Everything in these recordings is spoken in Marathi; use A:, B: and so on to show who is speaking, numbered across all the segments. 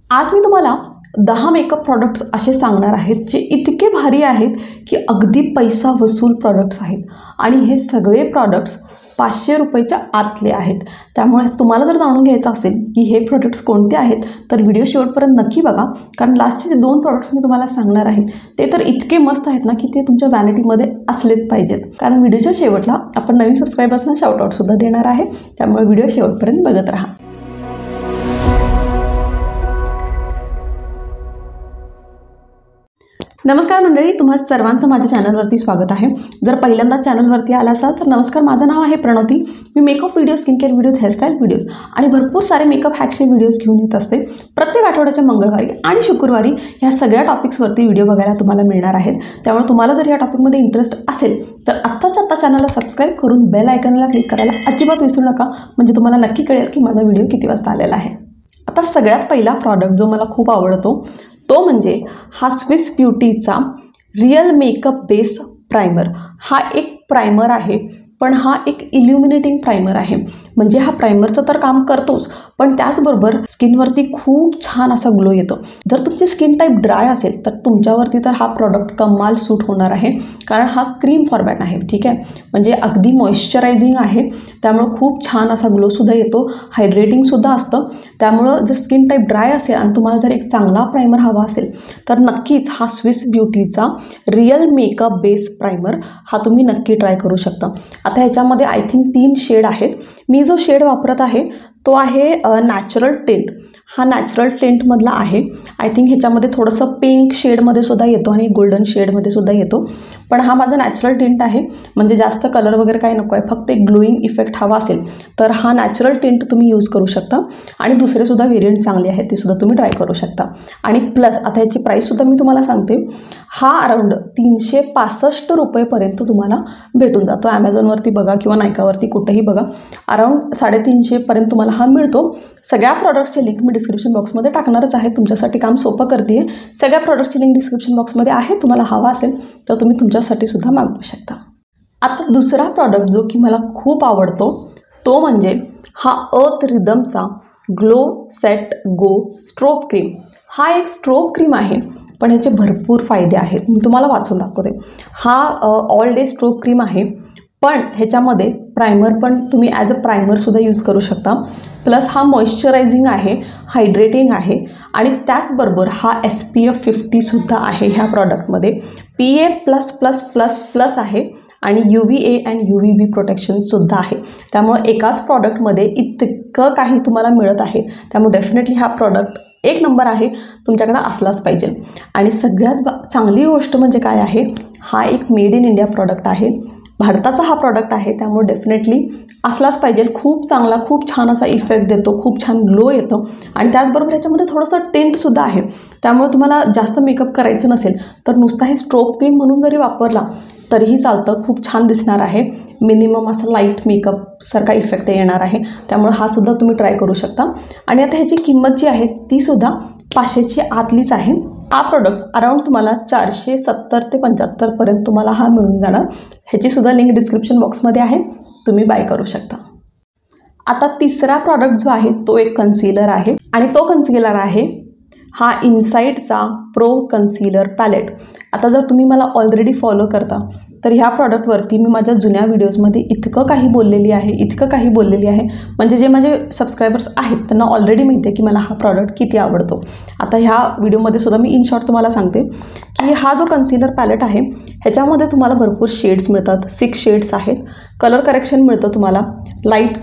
A: आज मी तुम्हाला 10 मेकअप प्रॉडक्ट्स असे सांगणार आहेत जे इतके भारी आहेत की अगदी पैसा वसूल प्रॉडक्ट्स आहेत आणि हे सगळे प्रॉडक्ट्स 500 रुपयाच्या आतले आहेत। त्यामुळे तुम्हाला जर जाणून घ्यायचं असेल की हे प्रॉडक्ट्स कोणते आहेत तर व्हिडिओ शेवटपर्यंत नक्की बघा, कारण लास्टचे जे 2 प्रॉडक्ट्स मी तुम्हाला सांगणार आहे ते तर इतके मस्त आहेत ना की ते तुमच्या व्हॅनिटीमध्ये असलेच पाहिजेत। कारण व्हिडिओच्या शेवटला आपण नवीन सबस्क्रायबर्सना शाउटआउटसुद्धा देणार आहे, त्यामुळे व्हिडिओ शेवटपर्यंत बघत राहा। नमस्कार मंडळी, तुम्हा सर्वांचं माझ्या चॅनलवरती स्वागत आहे। जर पहिल्यांदा चॅनलवरती आला असाल तर नमस्कार, माझं नाव आहे प्रणवती। मी makeup video, skin care video, hairstyle videos आणि भरपूर सारे मेकअप हॅक्सचे व्हिडिओज घेऊन येत असते। प्रत्येक आठवड्याच्या मंगळवारी आणि शुक्रवारी ह्या सगळ्या टॉपिक्सवरती व्हिडिओ बघायला तुम्हाला मिळणार आहेत। त्यामुळे तुम्हाला जर या टॉपिकमध्ये इंटरेस्ट असेल तर आत्ताच चॅनलला सबस्क्राईब करून बेल आयकॉनला क्लिक करायला अजिबात विसरू नका, म्हणजे तुम्हाला नक्की कळेल की माझा व्हिडिओ किती वाजता आलेला आहे। आता सगळ्यात पहिला प्रॉडक्ट जो मला खूप आवडतो तो म्हणजे हा स्विस ब्युटीचा रियल मेकअप बेस प्रायमर। हा एक प्रायमर आहे, पण हा एक इल्युमिनेटिंग प्रायमर आहे। म्हणजे हा प्रायमरचं तर काम करतोच, पण त्याचबरोबर स्किनवरती खूप छान असा ग्लो येतो। जर तुमची स्किन टाईप ड्राय असेल तर तुमच्यावरती तर हा प्रॉडक्ट कमाल सूट होणार आहे, कारण हा क्रीम फॉर्मॅट आहे, ठीक आहे। म्हणजे अगदी मॉइश्चरायझिंग आहे, त्यामुळे खूप छान असा ग्लोसुद्धा येतो, हायड्रेटिंगसुद्धा असतं। त्यामुळं जर स्किन टाईप ड्राय असेल आणि तुम्हाला जर एक चांगला प्रायमर हवा असेल तर नक्कीच हा स्विस ब्युटीचा रियल मेकअप बेस प्रायमर हा तुम्ही नक्की ट्राय करू शकता। आता ह्याच्यामध्ये आय थिंक 3 शेड आहेत। मी जो शेड वापरत आहे तो आहे नॅचरल टिंट। हा नॅचरल टिंटमधला आहे। आय थिंक ह्याच्यामध्ये थोडंसं पिंक शेडमध्ये सुद्धा येतो आणि गोल्डन शेडमध्ये सुद्धा येतो, पण हा माझा नॅचरल टिंट आहे। म्हणजे जास्त कलर वगैरे काही नको आहे, फक्त एक ग्लोईंग इफेक्ट हवा असेल तर हा नॅचरल टिंट तुम्ही यूज करू शकता। आणि दुसरेसुद्धा व्हेरियंट चांगले आहेत, ते सुद्धा तुम्ही ट्राय करू शकता। आणि प्लस आता ह्याची प्राईससुद्धा मी तुम्हाला सांगते, हा अराउंड 365 रुपयेपर्यंत तुम्हाला भेटून जातो। ॲमेझॉनवरती बघा किंवा नायकावरती कुठेही बघा, अराउंड 350पर्यंत तुम्हाला हा मिळतो। सगळ्या प्रॉडक्टचे लिंक मी डिस्क्रिप्शन बॉक्समध्ये टाकणारच आहे, तुमच्यासाठी काम सोपं करते आहे। सगळ्या प्रॉडक्टची लिंक डिस्क्रिप्शन बॉक्समध्ये आहे, तुम्हाला हवा असेल तर तुम्ही तुमच्यासाठी सुद्धा मागवू शकता। आता दुसरा प्रॉडक्ट जो की मला खूप आवडतो तो म्हणजे हा अर्थ रिदमचा glow set go strobe cream. हा एक स्ट्रोब क्रीम आहे, पण ह्याचे भरपूर फायदे आहेत, मी तुम्हाला वाचून दाखवते। हा ऑल डे स्ट्रोब क्रीम आहे, पण ह्याच्यामध्ये प्रायमर पण तुम्ही ॲज अ प्रायमरसुद्धा यूज करू शकता। प्लस हा मॉइश्चरायझिंग आहे, हायड्रेटिंग आहे आणि त्याचबरोबर हा SPF 50सुद्धा आहे ह्या प्रॉडक्टमध्ये। PA++++ आहे आणि UVA अँड UVB प्रोटेक्शनसुद्धा आहे। त्यामुळे एकाच प्रॉडक्टमध्ये इतकं काही तुम्हाला मिळत आहे, त्यामुळे डेफिनेटली हा प्रॉडक्ट एक नंबर आहे, तुमच्याकडे असलाच पाहिजे। आणि सगळ्यात चांगली गोष्ट म्हणजे काय आहे, हा एक मेड इन इंडिया प्रॉडक्ट आहे, भारताचा हा प्रॉडक्ट आहे, त्यामुळे डेफिनेटली असलाच पाहिजे। खूप चांगला, खूप छान असा इफेक्ट देतो, खूप छान ग्लो येतो आणि त्याचबरोबर ह्याच्यामध्ये थोडंसं टिंटसुद्धा आहे। त्यामुळे तुम्हाला जास्त मेकअप करायचं नसेल तर नुसता हे स्ट्रोब क्रीम म्हणून जरी वापरला तरीही चालतं, खूप छान दिसणार आहे। मिनिमम असा लाईट मेकअपसारखा इफेक्ट येणार आहे, त्यामुळे हा सुद्धा तुम्ही ट्राय करू शकता। आणि आता ह्याची किंमत जी आहे तीसुद्धा 500ची आतलीच आहे। हा प्रोडक्ट अराउंड तुम्हाला 470 ते 75पर्यंत तुम्हाला हा मिळून जाणार। ह्याचीसुद्धा लिंक डिस्क्रिप्शन बॉक्समध्ये आहे, तुम्ही बाय करू शकता। आता तिसरा प्रॉडक्ट जो आहे तो एक कन्सिलर आहे आणि तो कन्सिलर आहे हा इनसाईडचा प्रो कन्सिलर पॅलेट। आता जर तुम्ही मला ऑलरेडी फॉलो करता तर ह्या प्रॉडक्टवरती मी माझ्या जुन्या व्हिडिओजमध्ये इतकं काही बोललेली आहे, म्हणजे जे माझे सबस्क्रायबर्स आहेत त्यांना ऑलरेडी माहिती आहे की मला हा प्रॉडक्ट किती आवडतो। आता ह्या व्हिडिओमध्ये सुद्धा मी इन शॉर्ट तुम्हाला सांगते की हा जो कन्सिलर पॅलेट आहे ह्याच्यामध्ये तुम्हाला भरपूर शेड्स मिळतात, 6 शेड्स आहेत। कलर करेक्शन मिळतं तुम्हाला, light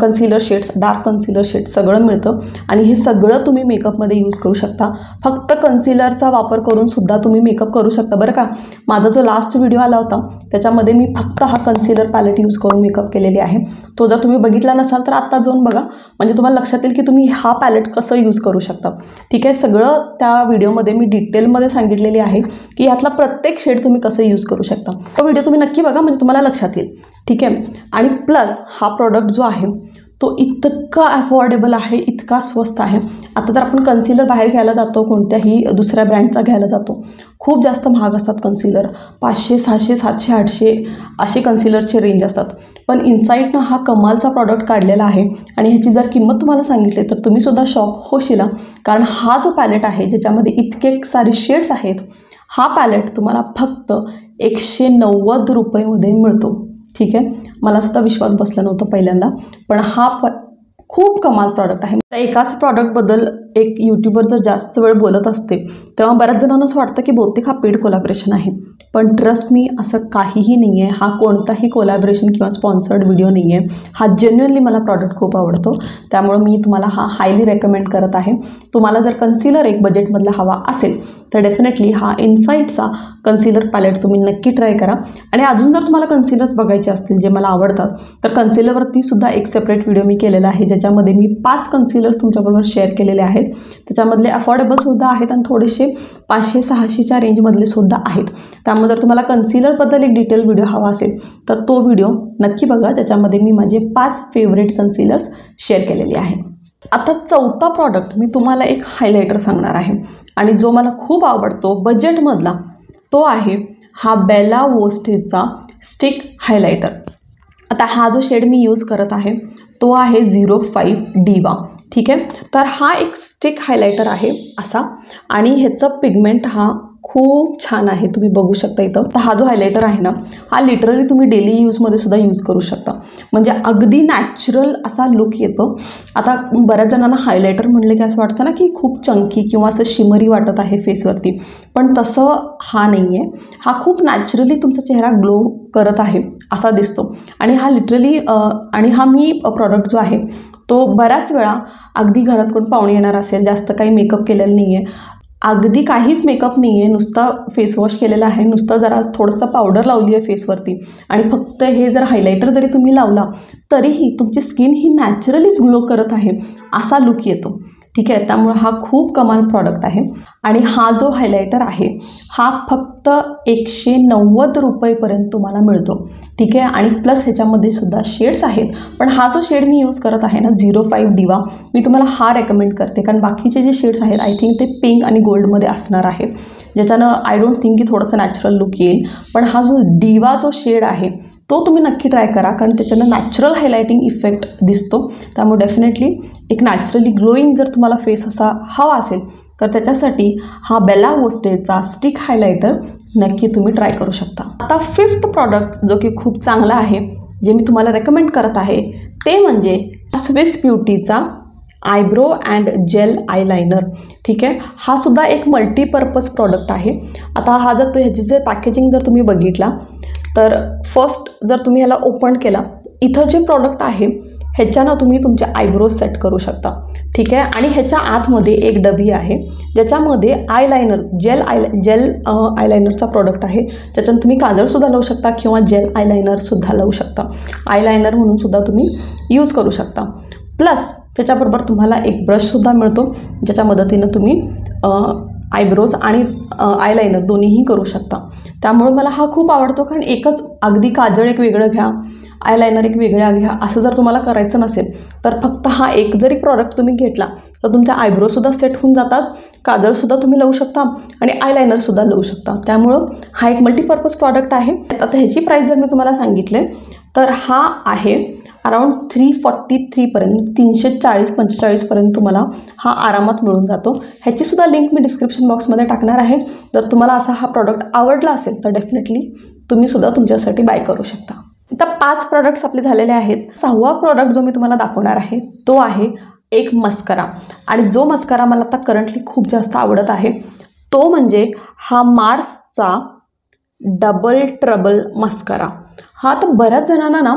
A: concealer shades, dark concealer shades सगळं मिळतं आणि हे सगळं तुम्ही मेकअपमध्ये यूज करू शकता। फक्त कन्सिलरचा वापर करून सुद्धा तुम्ही मेकअप करू शकता बरं का। माझा जो लास्ट व्हिडिओ आला होता त्याच्यामध्ये मी फक्त हा कन्सिलर पॅलेट यूज करून मेकअप केलेली आहे, तो जर तुम्ही बघितला नसाल तर आत्ता जाऊन बघा, म्हणजे तुम्हाला लक्षात येईल की तुम्ही हा पॅलेट कसं यूज करू शकता, ठीक आहे। सगळं त्या व्हिडिओमध्ये मी डिटेलमध्ये सांगितलेली आहे की ह्यातला प्रत्येक शेड तुम्ही कसं यूज करू शकता। तो व्हिडिओ तुम्ही नक्की बघा, म्हणजे तुम्हाला लक्षात येईल, ठीक आहे। आणि प्लस हा प्रॉडक्ट जो आहे तो इतका अफोर्डेबल आहे, इतका स्वस्त आहे। आता जर आपण कन्सिलर बाहेर घ्यायला जातो, कोणत्याही दुसऱ्या ब्रँडचा घ्यायला जातो, खूप जास्त महाग असतात कन्सिलर, 500, 600, 700, 800 असे कन्सिलरचे रेंज असतात। पण इनसाईटनं हा कमालचा प्रॉडक्ट काढलेला आहे आणि ह्याची जर किंमत तुम्हाला सांगितली तर तुम्हीसुद्धा शॉक होशील, कारण हा जो पॅलेट आहे ज्याच्यामध्ये इतके सारे शेड्स आहेत, हा पॅलेट तुम्हाला फक्त 190 रुपयेमध्ये मिळतो. ठीक आहे, मला सुद्धा विश्वास बसला नव्हता पहिल्यांदा, पण हा खूप कमाल प्रॉडक्ट आहे. एकाच प्रॉडक्टबद्दल एक यूट्यूबर जर जास्त वेळ बोलत असते तेव्हा बऱ्याच जणांना असं वाटतं की बहुतेक हा पेड कोलॅबरेशन आहे, पण ट्रस्ट मी असं काहीही नाही आहे. हा कोणताही कोलॅबरेशन किंवा स्पॉन्सर्ड व्हिडिओ नाही आहे. हा जेन्युइनली मला प्रॉडक्ट खूप आवडतो, त्यामुळं मी तुम्हाला हा हायली रेकमेंड करत आहे. तुम्हाला जर कन्सिलर एक बजेटमधला हवा असेल तर डेफिनेटली हा इनसाईटचा कन्सिलर पॅलेट तुम्ही नक्की ट्राय करा. आणि अजून जर तुम्हाला कन्सिलर्स बघायचे असतील जे मला आवडतात तर कन्सिलरवरती सुद्धा एक सेपरेट व्हिडिओ मी केलेला आहे, ज्याच्यामध्ये मी 5 कन्सिलर्स तुमच्याबरोबर शेअर केलेले आहेत. त्याच्यामधले अफोर्डेबलसुद्धा आहेत आणि थोडेसे 500-600च्या रेंजमधले सुद्धा आहेत. त्यामुळे जर तुम्हाला कन्सिलरबद्दल एक डिटेल व्हिडिओ हवा असेल तर तो व्हिडिओ नक्की बघा, ज्याच्यामध्ये मी माझे 5 फेवरेट कन्सिलर्स शेअर केलेले आहेत. आता चौथा प्रॉडक्ट मी तुम्हाला एक हायलायटर सांगणार आहे आणि जो मला खूप आवडतो बजेटमधला, तो आहे हा बेला वोस्टेजचा स्टिक हायलायटर. आता हा जो शेड मी यूज करत आहे तो आहे 05 डिवा. ठीक आहे, तर हा एक स्टिक हायलायटर आहे असा, आणि ह्याचं पिगमेंट हा खूप छान आहे, तुम्ही बघू शकता इथं. तर हा जो हायलायटर आहे ना, हा लिटरली तुम्ही डेली यूजमध्ये सुद्धा यूज करू शकता, म्हणजे अगदी नॅचरल असा लुक येतो. आता बऱ्याच जणांना हायलायटर म्हणले की असं वाटतं ना की खूप चंकी किंवा असं शिमरी वाटत आहे फेसवरती, पण तसं हा नाही आहे. हा खूप नॅचरली तुमचा चेहरा ग्लो करत आहे असा दिसतो. आणि हा लिटरली आणि हा मी प्रॉडक्ट जो आहे तो बऱ्याच वेळा अगदी घरात कोण पाहुणे येणार असेल, जास्त काही मेकअप केलेलं नाही आहे, अगदी काहीच मेकअप नाही आहे, नुसता फेसवॉश केलेला आहे, नुसतं जरा थोडंसं पावडर लावली आहे फेसवरती आणि फक्त हे जर हायलायटर जरी तुम्ही लावला तरीही तुमची स्किन ही नॅचरलीच ग्लो करत आहे असा लुक येतो. ठीक आहे, त्यामुळे हा खूप कमाल प्रॉडक्ट आहे. आणि हा जो हायलायटर आहे हा फक्त 190 रुपयेपर्यंत तुम्हाला मिळतो. ठीक आहे, आणि प्लस ह्याच्यामध्ये सुद्धा शेड्स आहेत, पण हा जो शेड मी यूज करत आहे ना 05 डिवा, मी तुम्हाला हा रेकमेंड करते, कारण बाकीचे जे शेड्स आहेत आय थिंक ते पिंक आणि गोल्डमध्ये असणार आहे, ज्याच्यानं आय डोंट थिंक की थोडंसं नॅचरल लुक येईल. पण हा जो डिवा जो शेड आहे तो तुम्ही नक्की ट्राय करा, कारण त्याच्यानं नॅचरल हायलायटिंग इफेक्ट दिसतो. त्यामुळे डेफिनेटली एक नॅचरली ग्लोईंग जर तुम्हाला फेस असा हवा असेल तर त्याच्यासाठी हा बेला वोस्टेजचा स्टिक हायलायटर नक्की तुम्ही ट्राय करू शकता. आता 5th प्रॉडक्ट जो की खूप चांगला आहे, जे मी तुम्हाला रेकमेंड करत आहे, ते म्हणजे स्विस ब्युटीचा आयब्रो अँड जेल आयलायनर. ठीक आहे, हा सुद्धा एक मल्टीपर्पज प्रॉडक्ट आहे. आता हा जर ह्याची जे पॅकेजिंग जर तुम्ही बघितला तर फर्स्ट जर तुम्ही ह्याला ओपन केला, इथं जे प्रॉडक्ट आहे ह्याच्यानं तुम्ही तुमचे आयब्रोज सेट करू शकता. ठीक आहे, आणि ह्याच्या आतमध्ये एक डबी आहे ज्याच्यामध्ये आयलायनर जेल आयलायनरचा प्रॉडक्ट आहे, ज्याच्यानं तुम्ही काजळसुद्धा लावू शकता किंवा जेल आयलायनरसुद्धा लावू शकता. आयलायनर म्हणूनसुद्धा तुम्ही यूज करू शकता. प्लस त्याच्याबरोबर तुम्हाला एक ब्रशसुद्धा मिळतो, ज्याच्या मदतीनं तुम्ही आयब्रोज आणि आयलायनर दोन्हीही करू शकता. त्यामुळे मला हा खूप आवडतो, कारण एकच अगदी काजळ एक वेगळं घ्या, आयलायनर एक वेगळ्या घ्या असं जर तुम्हाला करायचं नसेल तर फक्त हा एक जरी प्रॉडक्ट तुम्ही घेतला तर तुमच्या आयब्रोसुद्धा सेट होऊन जातात, काजळसुद्धा तुम्ही लावू शकता आणि आयलायनरसुद्धा लावू शकता. त्यामुळं हा एक मल्टीपर्पज प्रॉडक्ट आहे. आता ह्याची प्राईस जर मी तुम्हाला सांगितले तर हा आहे अराउंड 343पर्यंत, 340-45पर्यंत तुम्हाला हा आरामात मिळून जातो. ह्याचीसुद्धा लिंक मी डिस्क्रिप्शन बॉक्समध्ये टाकणार आहे. जर तुम्हाला असा हा प्रॉडक्ट आवडला असेल तर डेफिनेटली तुम्हीसुद्धा तुमच्यासाठी बाय करू शकता. आता 5 प्रॉडक्ट्स आपले झालेले आहेत. 6वा प्रॉडक्ट जो मी तुम्हाला दाखवणार आहे तो आहे एक मस्करा, आणि जो मस्करा मला आता करंटली खूप जास्त आवडत आहे तो म्हणजे हा मार्सचा डबल ट्रबल मस्करा. हा तर बऱ्याच जणांना ना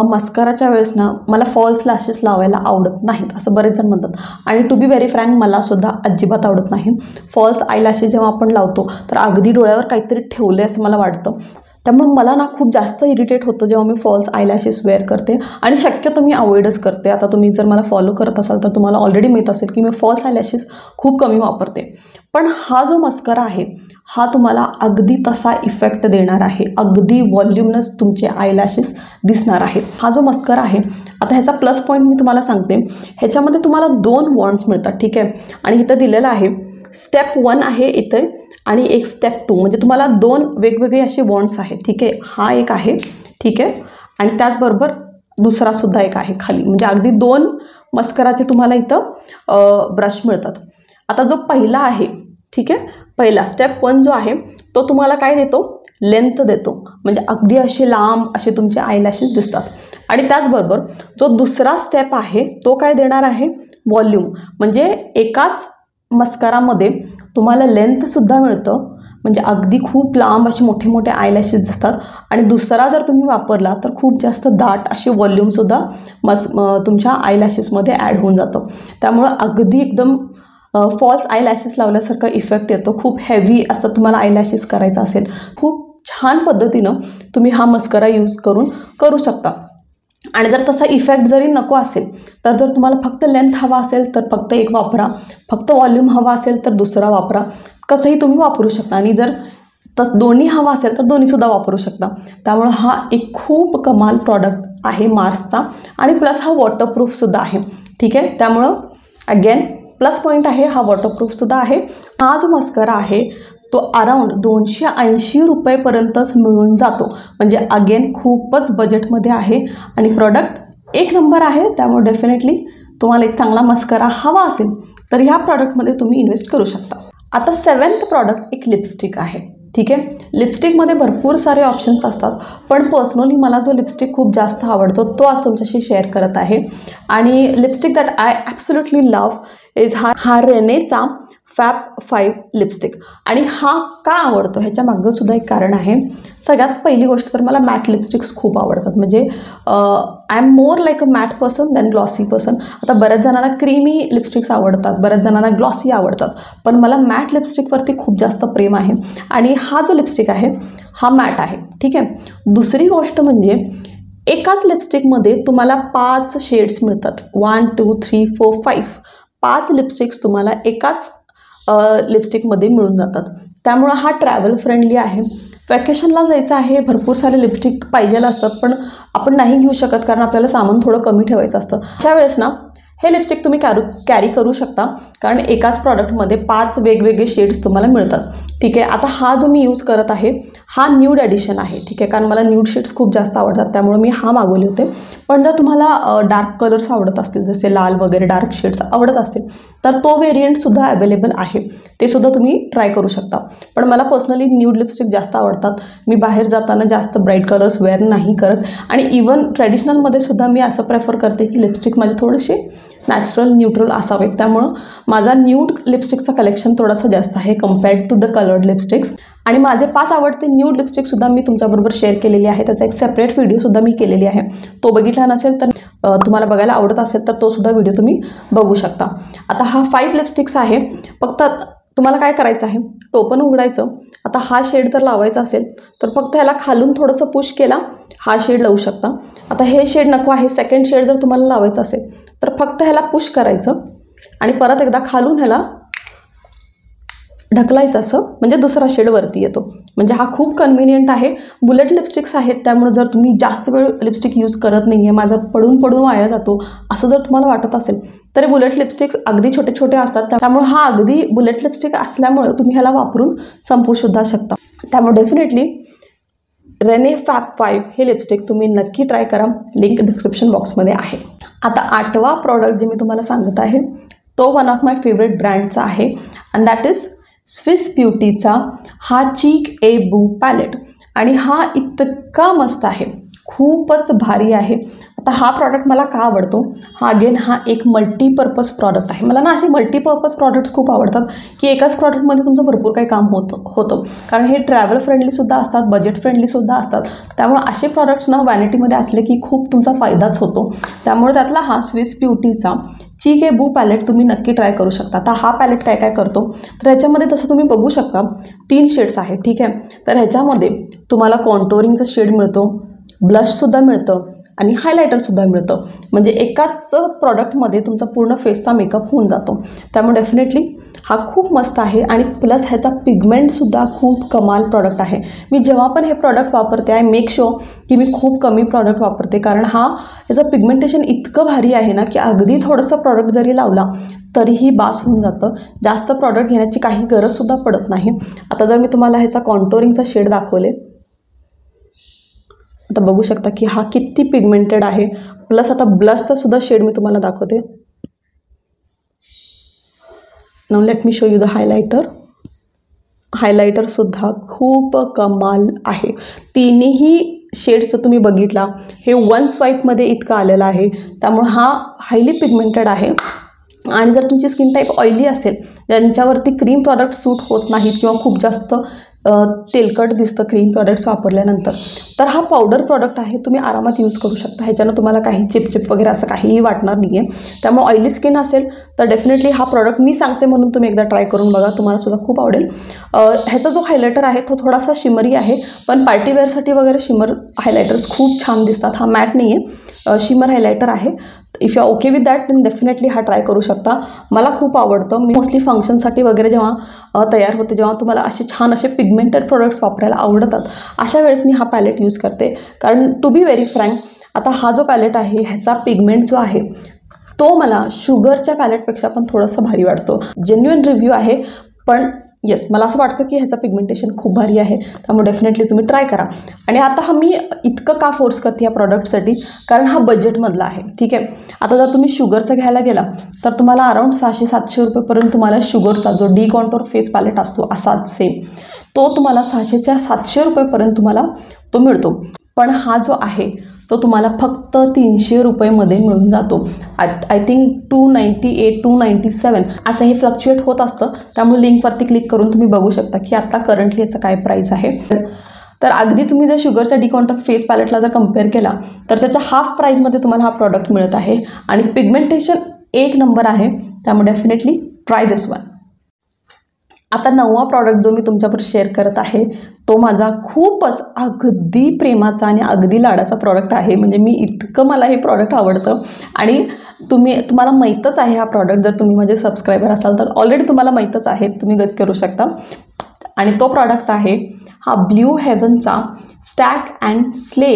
A: मस्कराच्या वेळेस ना मला फॉल्स लॅशेस लावायला आवडत नाहीत असं बरेच जण म्हणतात, आणि टू बी व्हेरी फ्रँक मलासुद्धा अजिबात आवडत नाही. फॉल्स आय लॅशेस जेव्हा आपण लावतो तर अगदी डोळ्यावर काहीतरी ठेवले असं मला वाटतं. त्यामुळे मला ना खूप जास्त इरिटेट होतं जेव्हा मी फॉल्स आयलॅशेस वेअर करते, आणि शक्यतो मी अवॉइडच करते. आता तुम्ही जर मला फॉलो करत असाल तर तुम्हाला ऑलरेडी माहीत असेल की मी फॉल्स आयलॅशेस खूप कमी वापरते. पण हा जो मस्करा आहे हा तुम्हाला अगदी तसा इफेक्ट देणार आहे, अगदी वॉल्युमनस तुमचे आयलॅशेस दिसणार आहेत. हा जो मस्करा आहे, आता ह्याचा प्लस पॉईंट मी तुम्हाला सांगते, ह्याच्यामध्ये तुम्हाला 2 वॉन्ड्स मिळतात. ठीक आहे, आणि इथं दिलेलं आहे स्टेप 1 आहे इथे आणि एक स्टेप 2, म्हणजे तुम्हाला 2 वेगवेगळे असे वॉन्ड्स आहेत. ठीक आहे, हा एक आहे. ठीक आहे, आणि त्याचबरोबर दुसरासुद्धा एक आहे खाली, म्हणजे अगदी 2 मस्कराचे तुम्हाला इथं ब्रश मिळतात. आता जो पहिला आहे, ठीक आहे, पहिला स्टेप 1 जो आहे तो तुम्हाला काय देतो, लेंथ देतो, म्हणजे अगदी असे लांब असे तुमचे आयलॅशेस दिसतात. आणि त्याचबरोबर जो दुसरा स्टेप आहे तो काय देणार आहे, व्हॉल्यूम, म्हणजे एकाच मस्करामध्ये तुम्हाला लेंथसुद्धा मिळतं, म्हणजे अगदी खूप लांब असे मोठे मोठे आयलॅशेस दिसतात. आणि दुसरा जर तुम्ही वापरला तर खूप जास्त दाट अशी व्हॉल्यूमसुद्धा तुमच्या आयलॅशेसमध्ये ॲड होऊन जातं. त्यामुळं अगदी एकदम फॉल्स आयलॅशेस लावल्यासारखा इफेक्ट येतो. खूप हेवी असं तुम्हाला आयलॅशेस करायचं असेल, खूप छान पद्धतीनं तुम्ही हा मस्करा यूज करू शकता. आणि जर तसा इफेक्ट जरी नको असेल तर जर तुम्हाला फक्त लेंथ हवा असेल तर फक्त एक वापरा, फक्त व्हॉल्यूम हवा असेल तर दुसरा वापरा, कसंही तुम्ही वापरू शकता. आणि जर दोन्ही हवा असेल तर दोन्हीसुद्धा वापरू शकता. त्यामुळं हा एक खूप कमाल प्रॉडक्ट आहे मार्सचा. आणि प्लस हा वॉटरप्रूफसुद्धा आहे, ठीक आहे. त्यामुळं अगेन प्लस पॉईंट आहे, हा वॉटरप्रूफसुद्धा आहे. हा जो मस्करा आहे तो अराऊंड 280 रुपयेपर्यंतच मिळून जातो, म्हणजे अगेन खूपच बजेटमध्ये आहे आणि प्रॉडक्ट एक नंबर आहे. त्यामुळे डेफिनेटली तुम्हाला एक चांगला मस्करा हवा असेल तर ह्या प्रॉडक्टमध्ये तुम्ही इन्व्हेस्ट करू शकता. आता 7th प्रॉडक्ट एक लिपस्टिक आहे, ठीक आहे. लिपस्टिकमध्ये भरपूर सारे ऑप्शन्स असतात, पण पर्सनली मला जो लिपस्टिक खूप जास्त आवडतो तो आज तुमच्याशी शेअर करत आहे. आणि lipstick that I absolutely love is हा रेनेचा फॅब 5 लिपस्टिक. आणि हा का आवडतो ह्याच्या मागं सुद्धा एक कारण आहे. सगळ्यात पहिली गोष्ट तर मला मॅट लिपस्टिक्स खूप आवडतात, म्हणजे I am more like a matte person than glossy person. आता बऱ्याच जणांना क्रीमी लिपस्टिक्स आवडतात, बऱ्याच जणांना ग्लॉसी आवडतात, पण मला मॅट लिपस्टिकवरती खूप जास्त प्रेम आहे. आणि हा जो लिपस्टिक आहे हा मॅट आहे, ठीक आहे. दुसरी गोष्ट म्हणजे एकाच लिपस्टिकमध्ये तुम्हाला 5 शेड्स मिळतात, 1 2 3 4 5 लिपस्टिक्स तुम्हाला एकाच लिपस्टिकमध्ये मिळून जातात. त्यामुळं हा ट्रॅव्हल फ्रेंडली आहे. वॅकेशनला जायचं आहे, भरपूर सारे लिपस्टिक पाहिजे असतात, पण आपण नाही घेऊ शकत कारण आपल्याला सामान थोडं कमी ठेवायचं असतं. अशा वेळेस ना हे लिपस्टिक तुम्ही कॅरी करू शकता, कारण एकाच प्रॉडक्टमध्ये 5 वेगवेगळे शेड्स तुम्हाला मिळतात, ठीक आहे. आता हा जो मी यूज करत आहे हा न्यूड एडिशन आहे, ठीक आहे, कारण मला न्यूड शेड्स खूप जास्त आवडतात, त्यामुळे मी हा मागवले होते. पण जर तुम्हाला डार्क कलर्स आवडत असतील, जसे लाल वगैरे डार्क शेड्स आवडत असतील तर तो व्हेरियंटसुद्धा अवेलेबल आहे, ते सुद्धा तुम्ही ट्राय करू शकता. पण मला पर्सनली न्यूड लिपस्टिक जास्त आवडतात. मी बाहेर जाताना जास्त ब्राईट कलर्स वेअर नाही करत. आणि इवन ट्रॅडिशनलमध्ये सुद्धा मी असं प्रेफर करते की लिपस्टिक माझे थोडेसे नॅचरल न्यूट्रल असावेत. त्यामुळं माझा न्यूड लिपस्टिकचा कलेक्शन थोडासा जास्त आहे compared to the coloured lipsticks. आणि माझे 5 आवडते न्यूड लिपस्टिकसुद्धा मी तुमच्याबरोबर शेअर केलेली आहे, त्याचा एक सेपरेट व्हिडिओसुद्धा मी केलेली आहे. तो बघितला नसेल तर तुम्हाला बघायला आवडत असेल तर तो सुद्धा व्हिडिओ तुम्ही बघू शकता. आता हा 5 लिपस्टिक्स आहे. फक्त तुम्हाला काय करायचं आहे, टोपण उघडायचं. आता हा शेड जर लावायचा असेल तर फक्त ह्याला खालून थोडंसं पुश केला, हा शेड लावू शकता. आता हे शेड नको आहे, सेकंड शेड जर तुम्हाला लावायचं असेल तर फक्त ह्याला पुश करायचं आणि परत एकदा खालून ह्याला ढकलायचं, असं म्हणजे दुसरा शेड वरती येतो. म्हणजे हा खूप कन्व्हिनियंट आहे. बुलेट लिपस्टिक्स आहेत, त्यामुळे जर तुम्ही जास्त वेळ लिपस्टिक यूज करत नाही आहे, माझा पडून वाया जातो असं जर तुम्हाला वाटत असेल तर बुलेट लिपस्टिक्स अगदी छोटे छोटे असतात. त्यामुळे हा अगदी बुलेट लिपस्टिक असल्यामुळे तुम्ही ह्याला वापरून संपवूसुद्धा शकता. त्यामुळे डेफिनेटली रेने फॅब 5 हे लिपस्टिक तुम्ही नक्की ट्राय करा, लिंक डिस्क्रिप्शन बॉक्समध्ये आहे. आता 8वा प्रॉडक्ट जे मी तुम्हाला सांगत आहे तो वन ऑफ माय फेवरेट ब्रँडचा आहे, अँड दॅट इज स्विस ब्युटीचा हा चीक ए बू पॅलेट. आणि हा इतका मस्त आहे, खूपच भारी आहे. आता हा प्रॉडक्ट मला का आवडतो, हा अगेन हा एक मल्टीपर्पज प्रॉडक्ट आहे. मला ना असे मल्टीपर्पज प्रॉडक्ट्स खूप आवडतात की एकाच प्रॉडक्टमध्ये तुमचं भरपूर काही काम होतं, कारण हे ट्रॅव्हल फ्रेंडलीसुद्धा असतात, बजेट फ्रेंडलीसुद्धा असतात. त्यामुळे असे प्रॉडक्ट्स ना वॅनिटीमध्ये असले की खूप तुमचा फायदाच होतो. त्यामुळे त्यातला हा स्विस ब्युटीचा चीक ए बू पॅलेट तुम्ही नक्की ट्राय करू शकता. आता हा पॅलेट काय काय करतो तर ह्याच्यामध्ये तसं तुम्ही बघू शकता 3 शेड्स आहेत, ठीक आहे. तर ह्याच्यामध्ये तुम्हाला कॉन्टोरिंगचा शेड मिळतो, ब्लशसुद्धा मिळतं आणि हायलायटरसुद्धा मिळतं. म्हणजे एकाच प्रॉडक्टमध्ये तुमचा पूर्ण फेसचा मेकअप होऊन जातो. त्यामुळे डेफिनेटली हा खूप मस्त आहे. आणि प्लस ह्याचा पिगमेंटसुद्धा खूप कमाल प्रॉडक्ट आहे. मी जेव्हा पण हे प्रॉडक्ट वापरते आय मेक शुअर की मी खूप कमी प्रॉडक्ट वापरते, कारण ह्याचं पिगमेंटेशन इतकं भारी आहे ना की अगदी थोडंसं प्रॉडक्ट जरी लावला तरीही बास होऊन जातं. जास्त प्रॉडक्ट घेण्याची काही गरजसुद्धा पडत नाही. आता जर मी तुम्हाला ह्याचा कॉन्टोरिंगचा शेड दाखवले, आता बघू शकता की हा किती पिगमेंटेड आहे. प्लस आता ब्लशचा सुद्धा शेड मी तुम्हाला दाखवते. Now let me show you the highlighter. हायलायटरसुद्धा खूप कमाल आहे. तिन्ही शेड्स तुम्ही बघितला, हे वन स्वाईपमध्ये इतकं आलेलं आहे. त्यामुळे हा हायली पिगमेंटेड आहे. आणि जर तुमची स्किन टाईप ऑइली असेल, ज्यांच्यावरती क्रीम प्रॉडक्ट सूट होत नाहीत किंवा खूप जास्त तेलकट दिसतं क्रीम प्रॉडक्ट्स वापरल्यानंतर, तर हा पावडर प्रॉडक्ट आहे, तुम्ही आरामात यूज करू शकता. ह्याच्यानं तुम्हाला काही चिपचिप वगैरे असं काहीही वाटणार नाही आहे. त्यामुळे ऑइली स्किन असेल तर डेफिनेटली हा प्रॉडक्ट मी सांगते म्हणून तुम्ही एकदा ट्राय करून बघा, तुम्हाला सुद्धा खूप आवडेल. ह्याचा जो हायलायटर आहे तो थोडासा शिमरी आहे, पण पार्टीवेअरसाठी वगैरे शिमर हायलायटर्स खूप छान दिसतात. हा मॅट नाही आहे, शिमर हायलायटर आहे. If you are okay with that then definitely हा ट्राय करू शकता. मला खूप आवडतं. मी मोस्टली फंक्शनसाठी वगैरे जेव्हा तयार होते, जेव्हा तुम्हाला असे छान असे पिगमेंटेड प्रोडक्ट्स वापरायला आवडतात, अशा वेळेस मी हा पॅलेट यूज करते. कारण टू बी व्हेरी फ्रँक, आता हा जो पॅलेट आहे ह्याचा पिगमेंट जो आहे तो मला शुगरच्या पॅलेटपेक्षा पण थोडंसं भारी वाटतो. जेन्युइन रिव्ह्यू आहे, पण येस मला असं वाटतं की ह्याचं पिगमेंटेशन खूप भारी आहे. त्यामुळे डेफिनेटली तुम्ही ट्राय करा. आणि आता हा मी इतकं का फोर्स करते या प्रॉडक्टसाठी, कारण हा बजेटमधला आहे. ठीक आहे. आता जर तुम्ही शुगरचा घ्यायला गेला तर तुम्हाला अराउंड 600-700 रुपयेपर्यंत तुम्हाला शुगरचा जो डी कॉन्टोर फेस पॅलेट असतो असाच सेम, तो तुम्हाला 600 ते 700 रुपयेपर्यंत तुम्हाला तो मिळतो. पण हा जो आहे तो तुम्हाला फक्त 300 रुपयेमध्ये मिळून जातो. आय थिंक 298, 297 असं हे फ्लक्च्युएट होत असतं. त्यामुळे लिंकवरती क्लिक करून तुम्ही बघू शकता की आता करंटली याचा काय प्राईस आहे. तर अगदी तुम्ही जर शुगरच्या डिकॉन्टर फेस पॅलेटला जर कम्पेअर केला तर त्याच्या हाफ प्राईजमध्ये तुम्हाला हा प्रॉडक्ट मिळत आहे. आणि पिगमेंटेशन एक नंबर आहे. त्यामुळे डेफिनेटली ट्राय दिस वन. आता 9वा प्रॉडक्ट जो मी तुमच्याबरोबर शेअर करत आहे तो माझा खूपच अगदी प्रेमाचा आणि अगदी लाडाचा प्रॉडक्ट आहे. म्हणजे मी इतकं मला हे प्रॉडक्ट आवडतं. आणि तुम्हाला माहीतच आहे हा प्रॉडक्ट, जर तुम्ही माझे सबस्क्रायबर असाल तर ऑलरेडी तुम्हाला माहीतच आहे, तुम्ही गेस करू शकता. आणि तो प्रॉडक्ट आहे हा ब्ल्यू हेवनचा stack and slay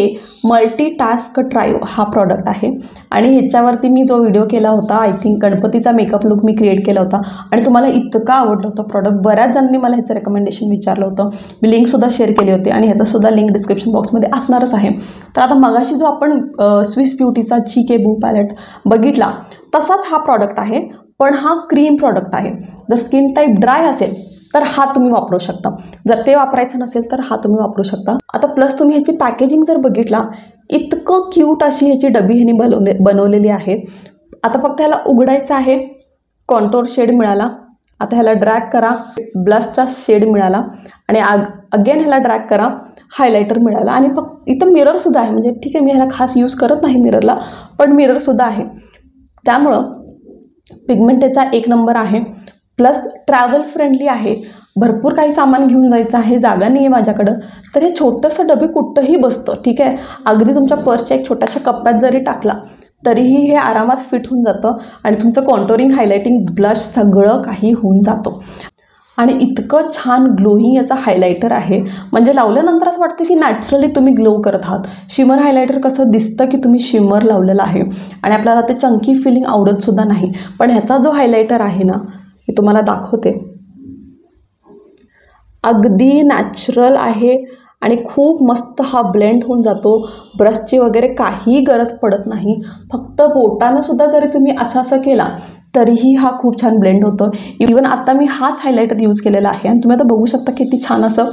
A: multitask trio हा प्रॉडक्ट आहे. आणि ह्याच्यावरती मी जो व्हिडिओ केला होता, आय थिंक गणपतीचा मेकअप लुक मी क्रिएट केला होता आणि तुम्हाला इतकं आवडलं होतं प्रॉडक्ट. बऱ्याच जणांनी मला ह्याचं रेकमेंडेशन विचारलं होतं. मी लिंकसुद्धा शेअर केली होती आणि ह्याचासुद्धा लिंक डिस्क्रिप्शन बॉक्समध्ये असणारच आहे. तर आता मगाशी जो आपण स्विस ब्युटीचा चीके बू पॅलेट बघितला तसाच हा प्रॉडक्ट आहे, पण हा क्रीम प्रॉडक्ट आहे. जर स्किन टाईप ड्राय असेल तर हा तुम्ही वापरू शकता, जर ते वापरायचं नसेल तर हा तुम्ही वापरू शकता. आता प्लस तुम्ही ह्याची पॅकेजिंग जर बघितला, इतकं क्यूट अशी ह्याची डबी ह्याने बनवलेली आहे. आता फक्त ह्याला उघडायचं आहे, कॉन्टोर शेड मिळाला. आता ह्याला ड्रॅग करा, ब्लशचा शेड मिळाला. आणि अगेन ह्याला ड्रॅग करा, हायलायटर मिळाला. आणि फक्त इथं मिररसुद्धा आहे. म्हणजे ठीक आहे, मी ह्याला खास यूज करत नाही मिररला, पण मिररसुद्धा आहे. त्यामुळं पिगमेंट त्याचा एक नंबर आहे. प्लस ट्रॅव्हल फ्रेंडली आहे. भरपूर काही सामान घेऊन जायचं आहे, जागा नाही आहे माझ्याकडं, तर हे छोटंसं डबे कुठंही बसतं. ठीक आहे. अगदी तुमच्या पर्सच्या एक छोट्याशा कप्प्यात जरी टाकला तरीही हे आरामात फिट होऊन जातं. आणि तुमचं कॉन्टोरिंग, हायलायटिंग, ब्लश सगळं काही होऊन जातं. आणि इतकं छान ग्लोईंग याचा हायलायटर आहे, म्हणजे लावल्यानंतर असं वाटतं की नॅचरली तुम्ही ग्लो करत आहात. शिमर हायलायटर कसं दिसतं की तुम्ही शिमर लावलेलं आहे आणि आपल्याला ते चंकी फिलिंग आवडतसुद्धा नाही. पण ह्याचा जो हायलायटर आहे ना, मी तुम्हाला दाखवते, अगदी नॅचरल आहे आणि खूप मस्त हा ब्लेंड होऊन जातो. ब्रशची वगैरे काही गरज पडत नाही. फक्त बोटानं सुद्धा जरी तुम्ही असं केला तरीही हा खूप छान ब्लेंड होतो. इवन आता मी हाच हायलायटर यूज केलेला आहे आणि तुम्ही आता बघू शकता किती छान असं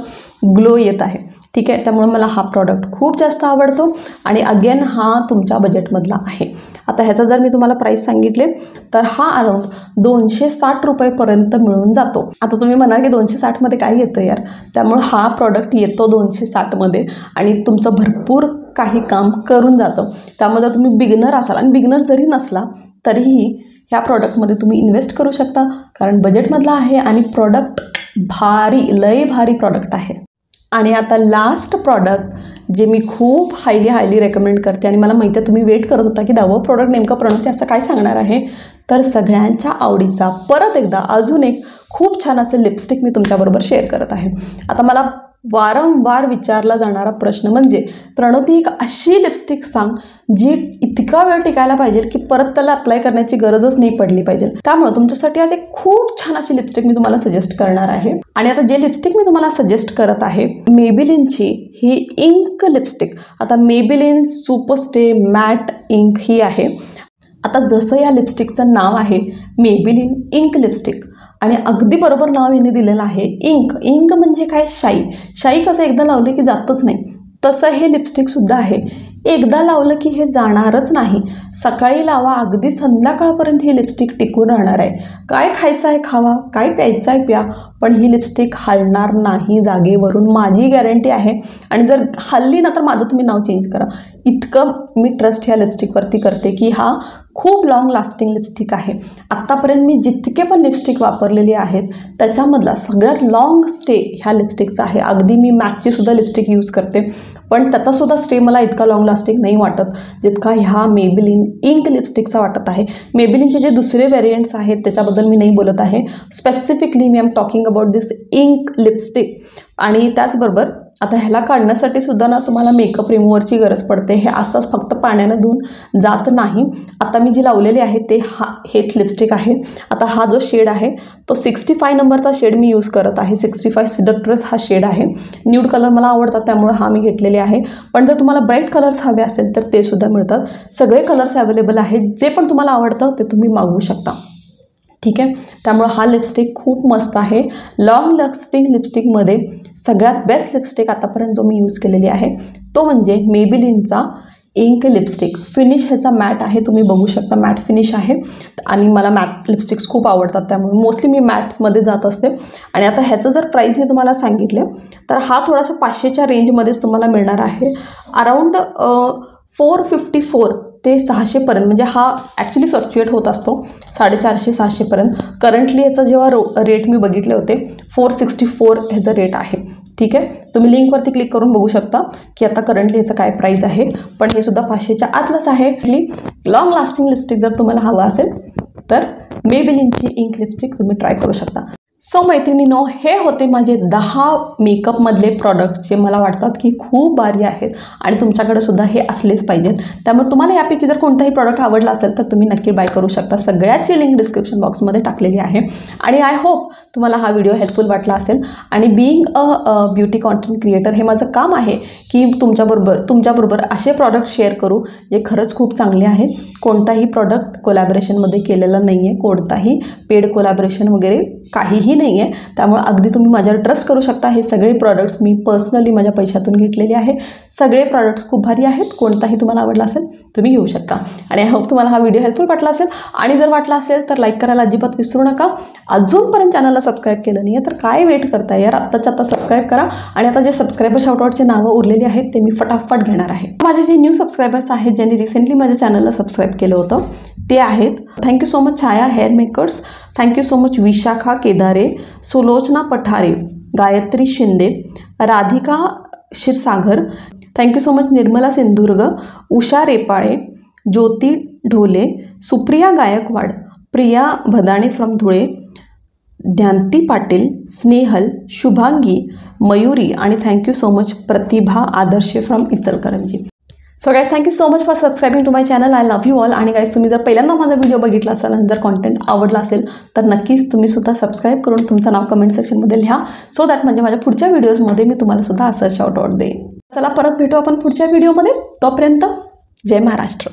A: ग्लो येत आहे. ठीक आहे. त्यामुळे मला हा प्रॉडक्ट खूप जास्त आवडतो. आणि अगेन हा तुमच्या बजेटमधला आहे. आता ह्याचा जर मी तुम्हाला प्राईस सांगितले तर हा अराउंड 260 रुपयेपर्यंत मिळून जातो. आता तुम्ही म्हणाल की 260मध्ये काय येतं यार, त्यामुळे हा प्रॉडक्ट येतो 260मध्ये आणि तुमचं भरपूर काही काम करून जातं. त्यामुळे जर तुम्ही बिगिनर असाल आणि बिगिनर जरी नसला तरीही ह्या प्रॉडक्टमध्ये तुम्ही इन्व्हेस्ट करू शकता, कारण बजेटमधला आहे आणि प्रॉडक्ट भारी, लय भारी प्रॉडक्ट आहे. आणि आता लास्ट प्रॉडक्ट जे मी खूप हायली रेकमेंड करते आणि मला माहिती आहे तुम्ही वेट करत होता की 10वं प्रॉडक्ट नेमकं प्रणवते असं काय सांगणार आहे, तर सगळ्यांच्या आवडीचा परत एकदा अजून एक खूप छान असे लिपस्टिक मी तुमच्याबरोबर शेअर करत आहे. आता मला वारंवार विचारला जाणारा प्रश्न म्हणजे प्रणोती एक अशी लिपस्टिक सांग जी इतका वेळ टिकायला पाहिजे की परत त्याला अप्लाय करण्याची गरजच नाही पडली पाहिजे. त्यामुळे तुमच्यासाठी आज एक खूप छान अशी लिपस्टिक मी तुम्हाला सजेस्ट करणार आहे. आणि आता जे लिपस्टिक मी तुम्हाला सजेस्ट करत आहे मेबेलिनची ही इंक लिपस्टिक. आता Maybelline super stay matte ink ही आहे. आता जसं या लिपस्टिकचं नाव आहे मेबेलिन इंक लिपस्टिक आणि अगदी बरोबर नाव याने दिलेलं आहे इंक. इंक म्हणजे काय? शाई. शाई कसं एकदा लावले की जातच नाही तसं हे लिपस्टिकसुद्धा आहे. एकदा लावलं की हे जाणारच नाही. सकाळी लावा अगदी संध्याकाळपर्यंत ही लिपस्टिक टिकून राहणार आहे. काय खायचं आहे खावा, काय प्यायचं आहे प्या, पण ही लिपस्टिक हलणार नाही जागेवरून, माझी गॅरंटी आहे. आणि जर हलली ना तर माझं तुम्ही नाव चेंज करा. इतकं मी ट्रस्ट ह्या लिपस्टिकवरती करते की हा खूप लॉंग लास्टिंग लिपस्टिक आहे. आत्तापर्यंत मी जितके पण लिपस्टिक वापरलेली आहेत त्याच्यामधला सगळ्यात लॉंग स्टे ह्या लिपस्टिकचा आहे. अगदी मी मॅकची सुद्धा लिपस्टिक यूज करते पण त्याचासुद्धा स्टे मला इतका लॉंग लास्टिंग नाही वाटत जितका ह्या मेबेलिन इंक लिपस्टिकचा वाटत आहे. मेबेलिनचे जे दुसरे व्हेरियंट्स आहेत त्याच्याबद्दल मी नाही बोलत आहे. स्पेसिफिकली मी am talking about this ink lipstick. आणि त्याचबरोबर आता ह्याला काढण्यासाठी सुद्धा ना तुम्हाला मेकअप रिमूव्हरची गरज पडते. हे असंच फक्त पाण्यानं धुवून जात नाही. आता मी जी लावलेली आहे ते हेच लिपस्टिक आहे. आता हा जो शेड आहे तो 65 नंबरचा शेड मी यूज करत आहे. 65 सिडक्ट्रेस हा शेड आहे. न्यूड कलर मला आवडतात त्यामुळे हा मी घेतलेले आहे. पण जर तुम्हाला ब्राईट कलर्स हवे असेल तर ते सुद्धा मिळतात. सगळे कलर्स अवेलेबल आहेत. जे पण तुम्हाला आवडतं ते तुम्ही मागवू शकता. ठीक आहे. त्यामुळे हा लिपस्टिक खूप मस्त आहे. लॉंग लास्टिंग लिपस्टिकमध्ये सगळ्यात बेस्ट लिपस्टिक आतापर्यंत जो मी यूज केलेली आहे तो म्हणजे मेबेलिनचा इंक लिपस्टिक. फिनिश ह्याचा मॅट आहे, तुम्ही बघू शकता मॅट फिनिश आहे. आणि मला मॅट लिपस्टिक्स खूप आवडतात त्यामुळे मोस्टली मी मॅट्समध्ये जात असते. आणि आता ह्याचं जर प्राईस मी तुम्हाला सांगितलं तर हा थोडासा 500च्या रेंजमध्येच तुम्हाला मिळणार आहे. अराऊंड 454 ते 600पर्यंत, म्हणजे हा ॲक्च्युली फ्लक्च्युएट होत असतो 450-600पर्यंत. करंटली याचा जेव्हा रेट मी बघितले होते 464 ह्याचं रेट आहे. ठीक आहे. तुम्ही लिंकवरती क्लिक करून बघू शकता की आता करंटली याचं काय प्राईस आहे. पण हे सुद्धा 500च्या आतलंच आहे. लॉंग लास्टिंग लिपस्टिक जर तुम्हाला हवं असेल तर मेबेलिनची इंक लिपस्टिक तुम्ही ट्राय करू शकता. सो मैत्रिणींनो, हे होते माझे 10 मेकअपमधले प्रॉडक्ट जे मला वाटतात की खूप भारी आहेत आणि तुमच्याकडे सुद्धा हे असलेच पाहिजेत. त्यामुळे तुम्हाला यापैकी जर कोणताही प्रॉडक्ट आवडला असेल तर तुम्ही नक्की बाय करू शकता. सगळ्याची लिंक डिस्क्रिप्शन बॉक्समध्ये टाकलेली आहे. आणि आय होप तुम्हाला हा व्हिडिओ हेल्पफुल वाटला असेल. आणि being a beauty content creator हे माझं काम आहे की तुमच्याबरोबर असे प्रॉडक्ट शेअर करू जे खरंच खूप चांगले आहेत. कोणताही प्रॉडक्ट कोलॅबोरेशनमध्ये केलेलं नाही आहे. कोणताही पेड कोलॅबोरेशन वगैरे काहीही नाही आहे. त्यामुळे अगदी तुम्ही माझ्यावर ट्रस्ट करू शकता. हे सगळे प्रॉडक्ट्स मी पर्सनली माझ्या पैशातून घेतलेले आहे. सगळे प्रॉडक्ट्स खूप भारी आहेत. कोणताही तुम्हाला आवडला असेल तुम्ही घेऊ शकता. आणि आय होप तुम्हाला हा व्हिडिओ हेल्पफुल वाटला असेल. आणि जर वाटला असेल तर लाईक करायला अजिबात विसरू नका. अजूनपर्यंत चॅनलला सबस्क्राईब केलं नाही आहे तर काय वेट करताय यार, आत्ताच्या आत्ता सबस्क्राईब करा. आणि आता जे सबस्क्रायबर शाउटआउटचे नावं उरलेली आहेत ते मी फटाफट घेणार आहे. माझे जे न्यू सबस्क्रायबर्स आहेत ज्यांनी रिसेंटली माझ्या चॅनलला सबस्क्राईब केलं होतं ते आहेत. Thank you so much Chhaya hair makers, thank you so much Vishakha Kedare, Sulochana Pathare, Gayatri Shinde, Radhika Kshirsagar, thank you so much Nirmala Sindhudurg, Usha Repale, Jyoti Dhole, Supriya Gaikwad, Priya Bhadane from Dhule, Dhyanti Patil, Snehal, Shubhangi, Mayuri आणि thank you so much Pratibha Adarshe from Ichalkaranji. So guys thank you so much for subscribing to my channel. I love you all. आणि गाईज तुम्ही जर पहिल्यांदा माझा व्हिडिओ बघितला असाल आणि जर कॉन्टेंट आवडला असेल तर नक्कीच तुम्ही सुद्धा सबस्क्राईब करून तुमचं नाव कमेंट सेक्शनमध्ये लिहा. सो दॅट म्हणजे माझ्या पुढच्या व्हिडिओजमध्ये मी तुम्हाला सुद्धा असं शाउट आउट देईन. चला परत भेटू आपण पुढच्या व्हिडिओमध्ये. तोपर्यंत जय महाराष्ट्र.